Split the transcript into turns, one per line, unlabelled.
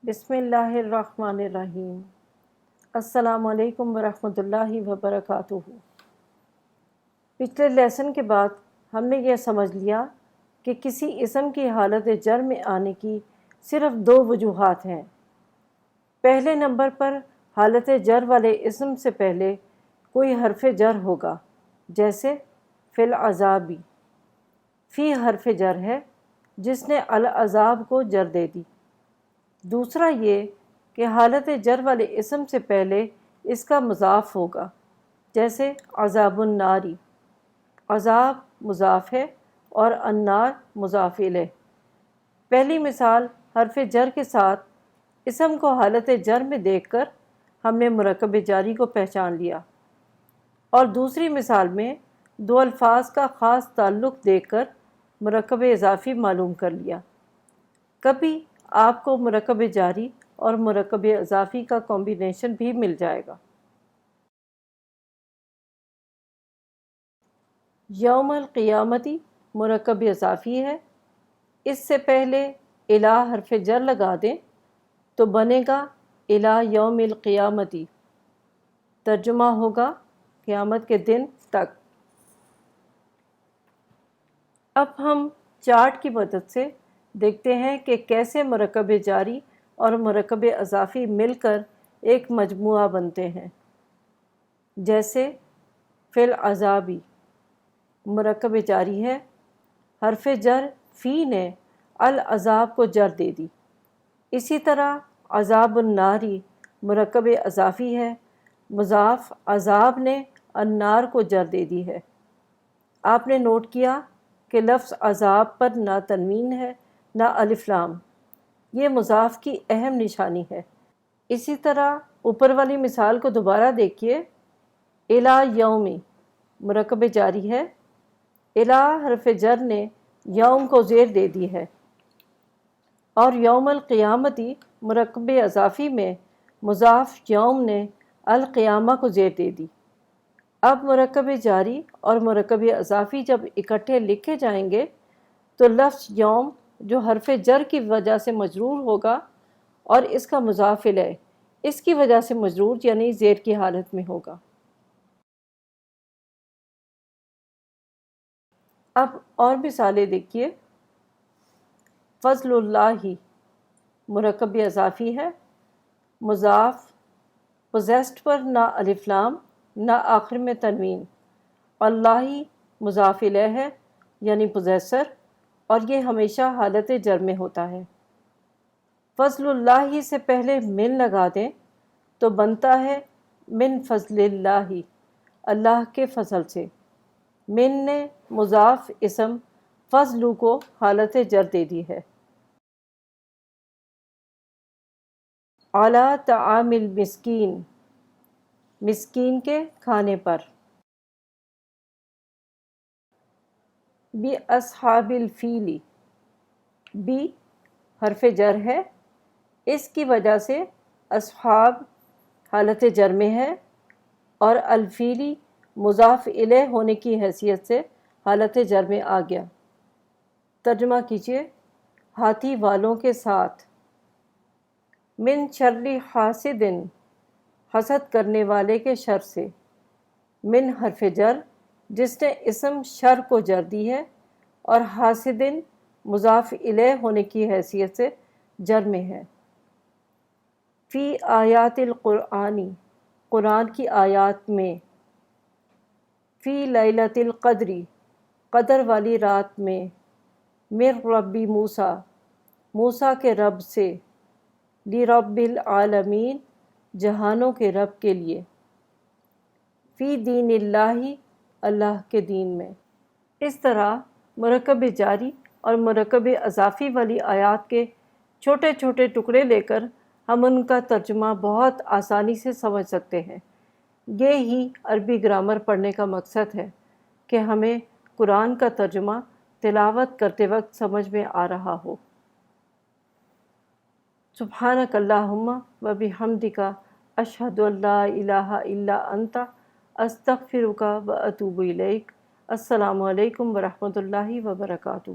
بسم اللہ الرحمن الرحیم۔ السلام علیکم ورحمۃ اللہ وبرکاتہ۔ پچھلے لیسن کے بعد ہم نے یہ سمجھ لیا کہ کسی اسم کی حالت جر میں آنے کی صرف دو وجوہات ہیں۔ پہلے نمبر پر حالت جر والے اسم سے پہلے کوئی حرف جر ہوگا، جیسے فی العذابی۔ فی حرف جر ہے جس نے العذاب کو جر دے دی۔ دوسرا یہ کہ حالت جر والے اسم سے پہلے اس کا مضاف ہوگا، جیسے عذاب الناری۔ عذاب مضاف ہے اور النار مضاف الیہ۔ پہلی مثال حرف جر کے ساتھ اسم کو حالت جر میں دیکھ کر ہم نے مرکب جاری کو پہچان لیا، اور دوسری مثال میں دو الفاظ کا خاص تعلق دیکھ کر مرکب اضافی معلوم کر لیا۔ کبھی آپ کو مرکب جاری اور مرکب اضافی کا کمبینیشن بھی مل جائے گا۔ یوم القیامتی مرکب اضافی ہے، اس سے پہلے الہ حرف جر لگا دیں تو بنے گا الہ یوم القیامتی۔ ترجمہ ہوگا قیامت کے دن تک۔ اب ہم چارٹ کی مدد سے دیکھتے ہیں کہ کیسے مرکب جاری اور مرکب اضافی مل کر ایک مجموعہ بنتے ہیں۔ جیسے فی العذابی مرکب جاری ہے، حرف جر فی نے العذاب کو جر دے دی۔ اسی طرح عذاب الناری مرکب اضافی ہے، مضاف عذاب نے النار کو جر دے دی ہے۔ آپ نے نوٹ کیا کہ لفظ عذاب پر نہ تنوین ہے نہ الف لام، یہ مضاف کی اہم نشانی ہے۔ اسی طرح اوپر والی مثال کو دوبارہ دیکھیے۔ الہ یومی مرکب جاری ہے، الہ حرف جر نے یوم کو زیر دے دی ہے، اور یوم القیامتی مرکب اضافی میں مضاف یوم نے القیامہ کو زیر دے دی۔ اب مرکب جاری اور مرکب اضافی جب اکٹھے لکھے جائیں گے تو لفظ یوم جو حرف جر کی وجہ سے مجرور ہوگا اور اس کا مضاف الیہ اس کی وجہ سے مجرور یعنی زیر کی حالت میں ہوگا۔ اب اور مثالیں دیکھیے۔ فضل اللہ مرکب اضافی ہے، مضاف پوزیسڈ پر نہ الف لام نہ آخر میں تنوین، اللہ مضاف الیہ ہے یعنی پوزیسر، اور یہ ہمیشہ حالت جر میں ہوتا ہے۔ فضل اللہ سے پہلے من لگا دیں تو بنتا ہے من فضل اللہ، اللہ کے فضل سے۔ من نے مضاف اسم فضل کو حالت جر دے دی ہے۔ علی طعام المسکین مسکین کے کھانے پر۔ بی اصحاب الفیل بی حرف جر ہے، اس کی وجہ سے اصحاب حالت جر میں ہے اور الفیلی مضاف الیہ ہونے کی حیثیت سے حالت جر میں آ گیا۔ ترجمہ کیجیے۔ ہاتھی والوں کے ساتھ۔ من شر حاسد حسد کرنے والے کے شر سے۔ من حرف جر جس نے اسم شر کو جر دی ہے اور حاسدن مضاف الیہ ہونے کی حیثیت سے جر میں ہے۔ فی آیات القرآنی قرآن کی آیات میں۔ فی لیلۃ القدری قدر والی رات میں۔ من ربی موسیٰ موسیٰ کے رب سے۔ لرب العالمین جہانوں کے رب کے لیے۔ فی دین اللہ اللہ کے دین میں۔ اس طرح مرکب جاری اور مرکب اضافی والی آیات کے چھوٹے چھوٹے ٹکڑے لے کر ہم ان کا ترجمہ بہت آسانی سے سمجھ سکتے ہیں۔ یہ ہی عربی گرامر پڑھنے کا مقصد ہے کہ ہمیں قرآن کا ترجمہ تلاوت کرتے وقت سمجھ میں آ رہا ہو۔ سبحانک اللہم و بحمدک اشہد ان لا الہ الا انت استغفرک و اتوب الیک۔ السلام علیکم ورحمۃ اللہ وبرکاتہ۔